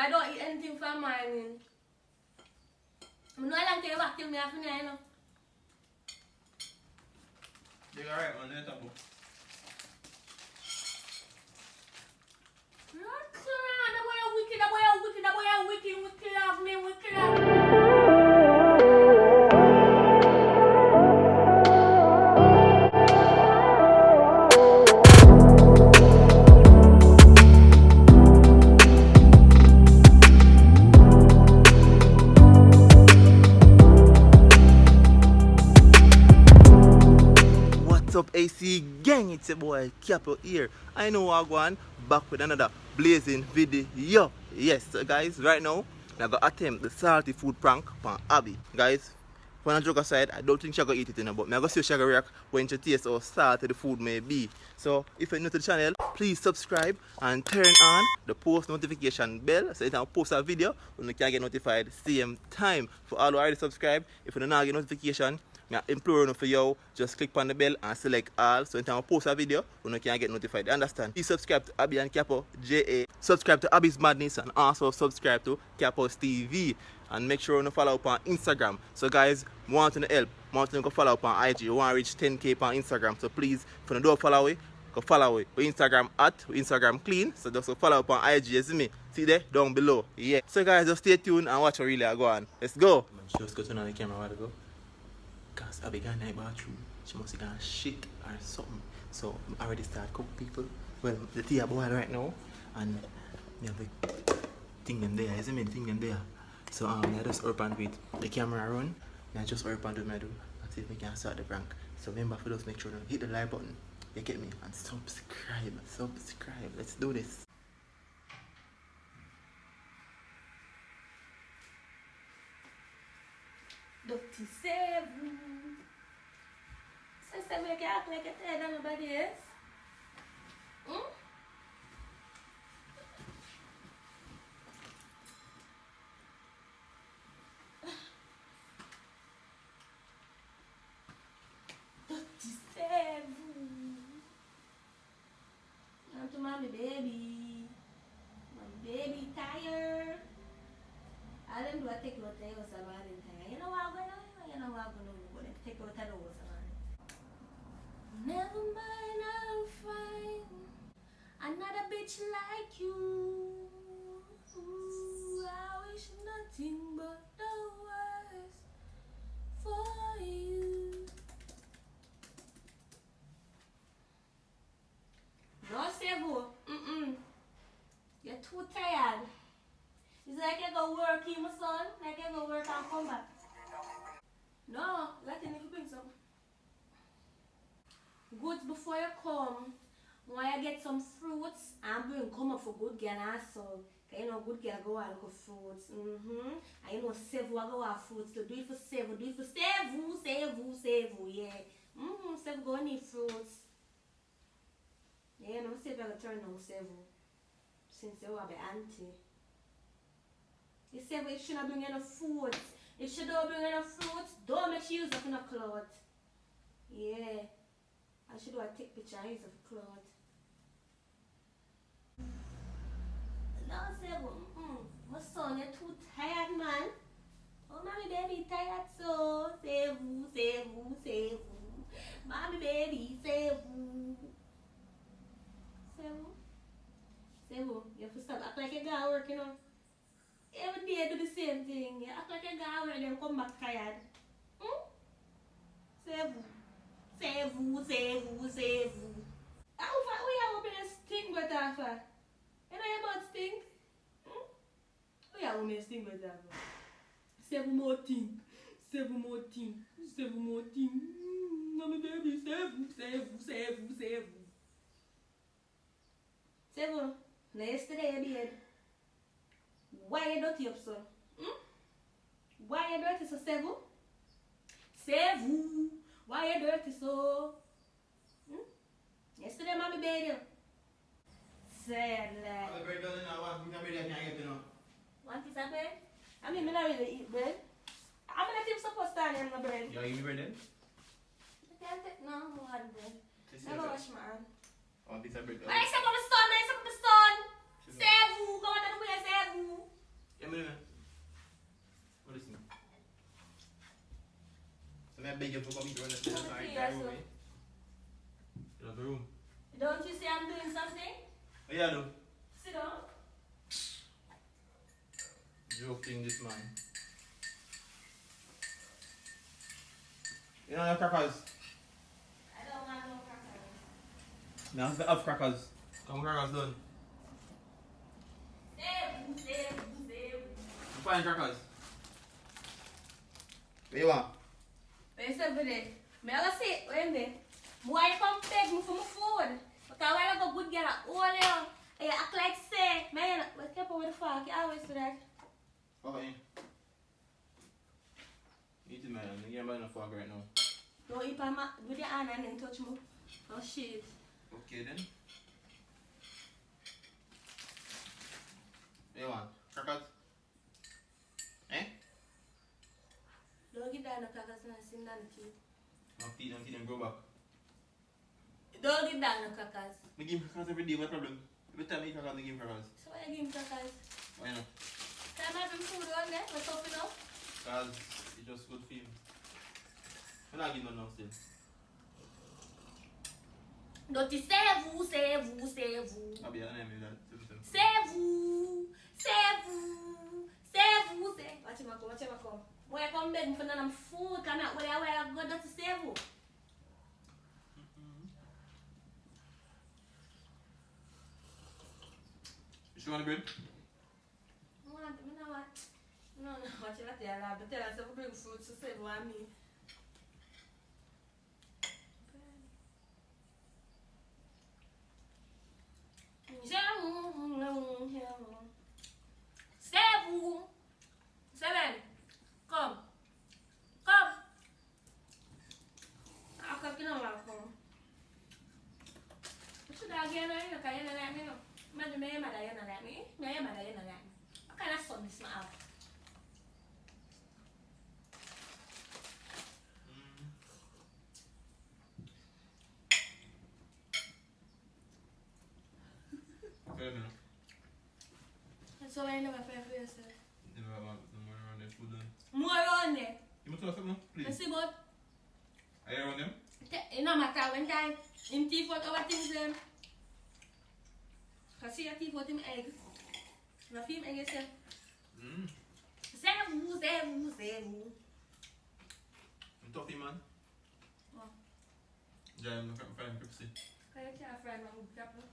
I don't eat anything from morning. I know I like to back till me after you know. You're alright, man. Let's go. That boy a wicked love me, wicked love. What's up, AC gang? It's your boy Capo here. I know I'm going back with another blazing video. Yes, so guys, right now I'm gonna attempt the salty food prank on Abby. Guys, when I joke aside, I don't think she's gonna eat it, but I'm gonna see how she's gonna react when she tastes how salty the food may be. So if you're new to the channel, please subscribe and turn on the post notification bell so you can post a video when you can get notified same time. For all who already subscribe, if you don't get notification, I implore you for you, just click on the bell and select all so you can post a video when you can get notified. You understand? Please subscribe to Abbi And Capo JA. Subscribe to Abbi's Madness and also subscribe to Capo's TV. And make sure you follow up on Instagram. So guys, want to help, want to go follow up on IG. You want to reach 10k on Instagram. So please, if you don't follow it, go follow it. We Instagram Instagram clean. So just follow up on IG, you see me? See there down below. Yeah. So guys, just stay tuned and watch what really I go on. Let's go. Just go turn on the camera a while ago. Because I began in the bathroom. She must have gone shit or something. So I already started cooking people. Well, the tea are boiled right now. And we have the thing them there, isn't it? The thing them there. So I just open with the camera run. And I just open with my do. And see if we can start the prank. So remember for those, make sure to hit the like button. You get me? And subscribe. Subscribe. Let's do this. Dr. Seven. Since I make it act like a third than nobody else. Dr. Seven. Come to mommy baby. Mommy baby tired. I don't do a take out the house about it. You know what I'm going to do? You know what I'm going to do? But take out the house about it. Never mind, I'll find another bitch like you. Ooh, I wish nothing but the worst for you. No, Sevo. You're too tired. It's like you go work here, my son. Like you go work and come back. No, let me bring some goods before you come. When you get some fruits and bring come up for good girl also. Cause you know good girl go out look for fruits. And you know Sevu go out fruits to do it for Sevu. Do it for Sevu, yeah. Sevu go need fruits. Yeah, no Sevu go turn on Sevu. Since you are the auntie. You say if she not bring enough fruits. If she don't bring enough fruits, don't make she use up enough cloth. Yeah. I should do a take picture and use up cloth. No, say, my son, you're too tired, man. Oh, mommy, baby, tired, so. Sevu. Mommy, baby, Sevu. Sevu, you have to stop act like you're gonna work, you know. Every day do the same thing. You act like you're going and then come back tired. Sevu. How far we are open a stink butter for? You know your butt stink? We are open a stink butter for. 7 more thing. Mommy baby, Sevu. Sevu, now yesterday you did. Why you dirty up so? Why you dirty so, Sevu? Why you dirty so? Yesterday mommy bathed you. Sad lad. One piece of bread? I mean, I don't really eat bread. I'm gonna keep supposed to stand in my bread. You eat bread then? I can't take no more bread. Never wash my hand. One piece of bread. But I step on the stone. Sevu, go on the way, Sevu. beg you to come eat when the stairs are in the room, eh? You have the room. Don't you see I'm doing something? What you do? Sit down. Joking this man. You know your crackers? I don't want no crackers. Now have crackers. Come crackers done. Save. You find crackers? What you want? Where is everybody? Me I go sit, wait me. Boy come beg me for my food. But I want to go good girl all you. And you act like say, man, what keep up with the fuck? You always do that. Okay. Eat it, man. I'm getting about enough fog right now. No, if I'm with your hand and then touch me. Oh shit. Okay then. What you want? Crackers? Eh? Don't get down the crackers and sing down the tea. I'll feed them, go back. Don't get down the crackers. I give him crackers every day, what problem? Every time I eat crackers, I give him crackers. So why you give him crackers? Why not? Can I have him food on there? What's up enough? Because it's just good for him. I'm not giving him no still. Don't you save vous. Abbi, I name that. Save vous. Watch him come. Boy, I come beg me for none of food. Come out where I go to save you. You sure want the bread? No, watch it. Tell us to bring food to save you and me. Save vous. Seven. Come. I'll come in on my phone. Should I get no? Can you let me know? Imagine me, mother, you know let me. Me, mother, you know let me. What kind of son this man have? Fair enough. So I never pay for yourself. Never want no more around there, food done. More on there. You must have something, You please. see, but Are you around them? it no matter when time him thief out our things them. Cause see a thief out him egg. No feed him egg yourself. Save vous. I'm toughy, man. Oh. Yeah, I'm not finding Pepsi. Can you tell a friend my good couple?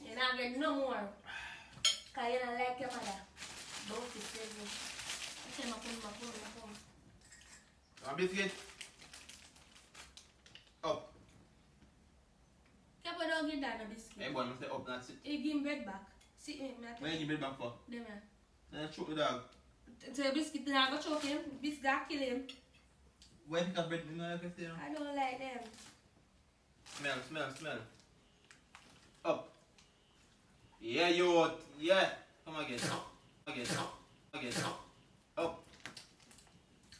You're not getting no more. Cause you don't like your mother. Both is save you. I say my phone. A biscuit. Up. Capo don't give that a biscuit. Hey, boy, I'm say up, that's it. He give him bread back. See him, Where you give it back for? Them here. Then I choke the dog. So the biscuit now go choke him. Biscuit kill him. Where you pick up bread? You know, like I say, I don't like them. Smell. Up. Yeah, you. Yeah. Come again. Up.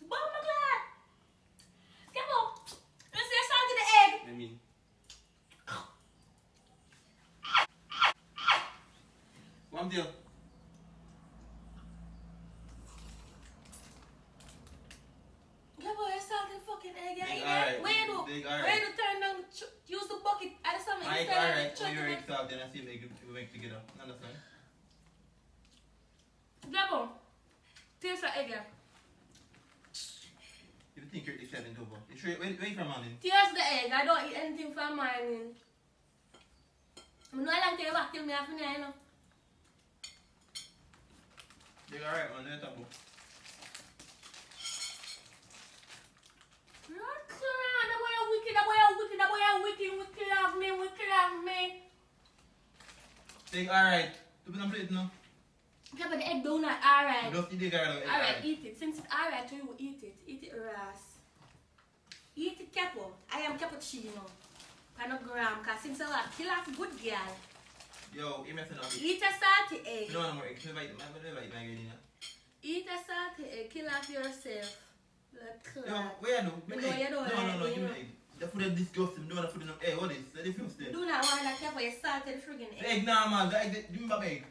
Bomb my glad. Capo. Let's say salt in the egg. I mean. One deal. Capo, you salt in fucking egg. Big Yeah, alright. where you do? Big Where alright. you turn down? Use the bucket. I just something. Alright. When you ready to then I see we make together. Understand? Capo. Taste the egg. You think you're excited over? You sure? Where you from, man? Taste the egg. I don't eat anything from mine. I know I like to back till me half an hour, you know. Big alright, man. Let it go. Wicked of me. Big alright. To put on plate now. Yeah, but the egg donut, alright. Just eat the alright. Alright, eat it. Since it's alright to you, eat it. Eat it, Ras. Eat it, Capo. I am cappuccino. Panogram, because since I want to kill off good girl. Yo, you messing up. Eat a salty egg. No more eggs. Never eat my grading. Eat a salty egg. Kill off yourself. No, where no? No, you don't No, like give me it. the egg. The food is disgusting. Don't want to put it in. Hey, what is? Let it feel still. Do not want that Capo, you salted friggin' The egg. egg normal. The egg, give me my egg.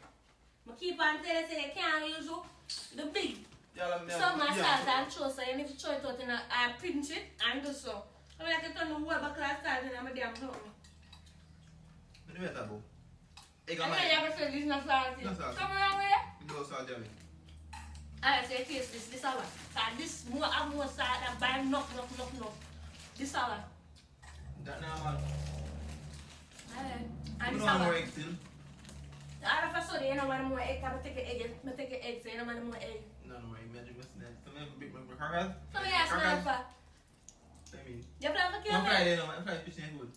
I keep on telling say you can't use the big Yeah, summer salt and throw so you need to throw it out in a pinch it and do so. I mean, I can turn the whole back of salt in my damn something. What do you mean, egg I on know my you have to say this is not salty. Not salty. Come around with it. You do salt, Jamie. Alright, so you taste this hour. So this more have more salt and buy enough. This hour. That now, man. Alright. You And this don't want hour. more egg still? All of a sudden, you don't want more egg. I'm take an egg. I take an egg, so you don't want more egg. No, no, I imagine what's next. So maybe a bit more carrot. So we ask now for. I mean, You plan for I'm kill me? Friday, no, I'm Friday fishing food.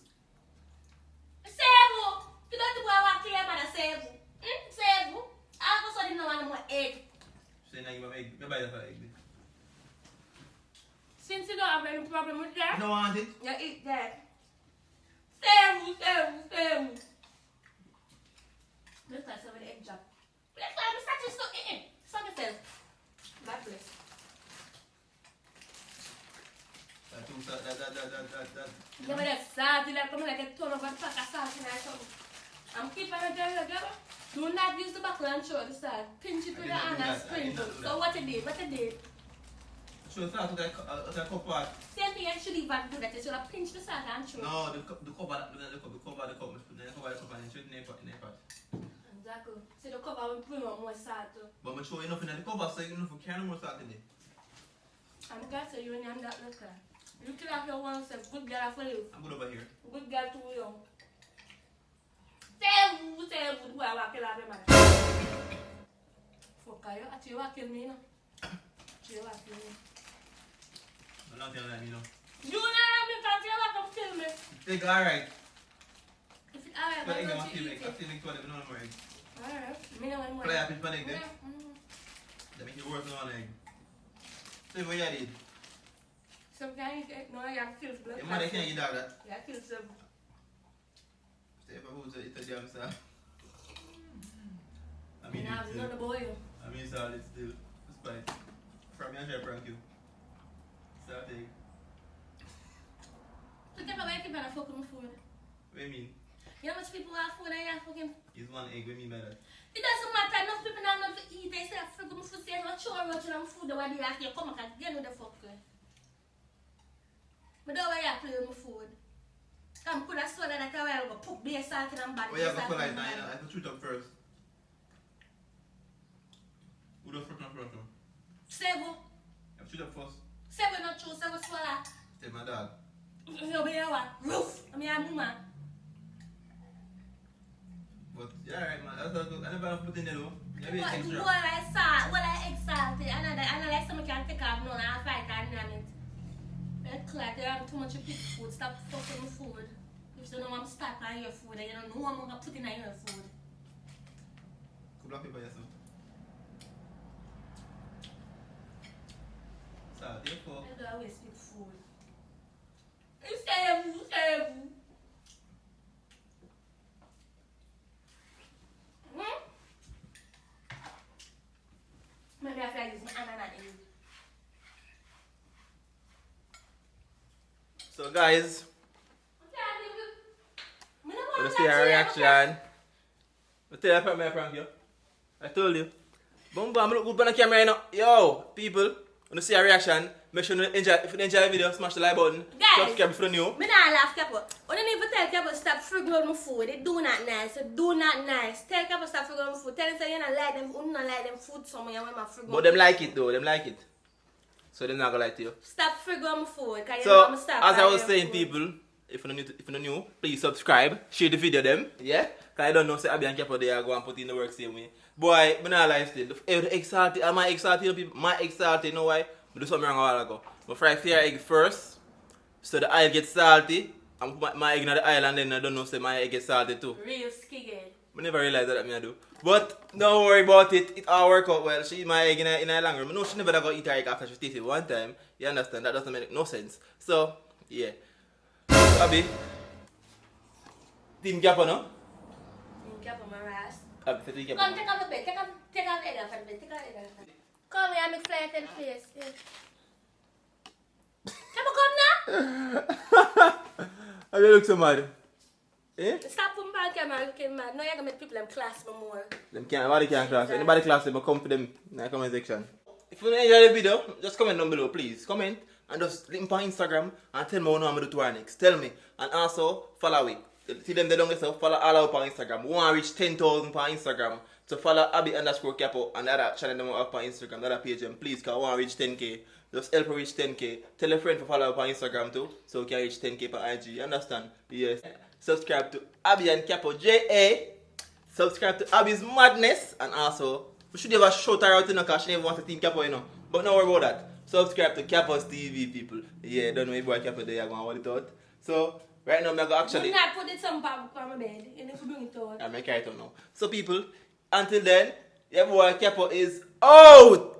Save you. You don't go and kill me and save you. Save you. All of a sudden, you don't want more egg. So now you have egg. You buy that for egg. Since you don't have any problem with that, You don't want it? you eat that. Save you. Let's try some of the egg drop. Let's try the such stuff in. Suck yourself. God bless. That. Give me that salt, like come like a ton of a pack of salt in there something. I'm keeping it there. Do not use the buckle and throw the salt. Pinch it with your hand and sprinkle. So what you did? So start with that cup part. Same thing you should even do that. You should have pinch the salt and throw. No, the cover, the cup. Then you cover the cup and you in the pot. Exactly. So the cover will bring out more salt too. But I'm sure enough in the cover so you know if you carry more salt in it. I'm glad to you when I'm that local. You kill off your one self. Good girl for you. I'm good over here. Good girl to you. Tell you, do I want to kill off your man. Fuck you. Actually, you want to kill me, no? You want to kill me. I'm not telling you, You know me because you want to kill me. Take alright. If it's alright, But I'm egg, going I'm to eat it. feeling 12, no more egg. Alright. Me no want more. Play a bit of egg there. Mm. That make it worse than one egg. So what you did? Sometimes no, you have to kill blood. Your mother can't eat that. You have to kill some. Stay for who's eat a damn salt. I I mean, have none of boil. I mean, salt is still. Despite. From me, I shall prank you. Salt egg. So tell me why you keep on fucking with food. What do you mean? You know how much people have food and you have fucking... It's one egg, what do you mean by that? It doesn't matter, enough people don't know to eat. They say, fucking food, say, no chore, roach, and food, the way they like you come back again with the fuck. But don't worry, I play with my food. Come, could I swallow that a while ago, put beer salt in and bad. Oh, you have to polite now, you know. I have to shoot up first. Who does first? Sevo. I have to shoot up first. Sevo not true, Sevo swallow. Stay my dog. You be here what? Roof. I mean, I'm woman. But, yeah, alright, man. That's all good. I never have to put in there, though. You have to extra. What I salt, what I egg salty. I know like someone can take off now and I fight and name it. That's clear, they have too much of pig food. Stop fucking with food. If you don't want to stop on your food, then you don't know what I'm going to put in your food. Could block it by yourself. Salt, you fuck. I don't always pick food. Save. Maybe I feel like using ananas in it. So, guys, Me no let's want see that our shit. reaction. Let's tell you I prank you. I told you. Boom, boom, look good on the camera, you know. Yo, people, want to see our reaction? Make sure you enjoy. If you enjoy the video, smash the like button. Guys, Subscribe if you're new. Me not laugh, Capo. I don't even tell Capo stop frigging my food. It do not nice. It do not nice. Tell Capo stop frigging my food. Tell him say you don't like them. You don't like them food somewhere when my frigging. But them like it though. Them like it. So they're not gonna lie to you. Stop frigging my food. Cause you So know I'm stop. as I was frigging saying, food. people, if you're not new, please subscribe. Share the video them. Yeah. Cause I don't know. Say Abbi and Capo they are going to put in the work same way. Boy, me not lie still. The egg salty. Am I egg salty? People, my egg salty. You know why? I do something wrong a while ago. But fry fair egg first, so the oil gets salty. And put my egg in the oil and then I don't know say my egg gets salty too. Real skiggy. I never realized that me I do. But don't worry about it. It all work out well. She eat my egg in a long room. No, she never go eat her egg after she tasted it one time. You understand? That doesn't make no sense. So, yeah. Abbi. Team Capo, no? Capo my ass. Abbi, Team Capo. Come take off the bed. Take off the egg off the bed. Take off the egg off the bed. Come here, I'm fly to the place. Yeah. Capo, come now. Abbi look so mad. Eh? Stop putting All camera looking mad. No, you're gonna make people them class me more. Nobody can class. Anybody class them, come for them in the comment section. If you enjoy the video, just comment down below, please. Comment and just link on Instagram and tell me what I'm going to do to our next. Tell me. And also, follow it. See them, they don't get so follow all up on Instagram. We want to reach 10,000 on Instagram. So follow Abbi_Capo and the other channel them up on Instagram, the other page. And please, because I want to reach 10k. Just help me reach 10k. Tell a friend to follow up on Instagram too. So we can reach 10k on IG. You understand? Yes. Subscribe to Abbi and Capo JA. Subscribe to Abbi's Madness. And also, we should have a shout her out, you know, because she never wants to team Capo, you know. But don't worry about that. Subscribe to Capo's TV, people. Yeah, don't know if boy Capo there, I'm going to hold it out. So, right now, I'm going to actually... Do not put it some back on my bed. You need to bring it out. I'm going to carry it out now. So, people, until then, your boy Capo is out!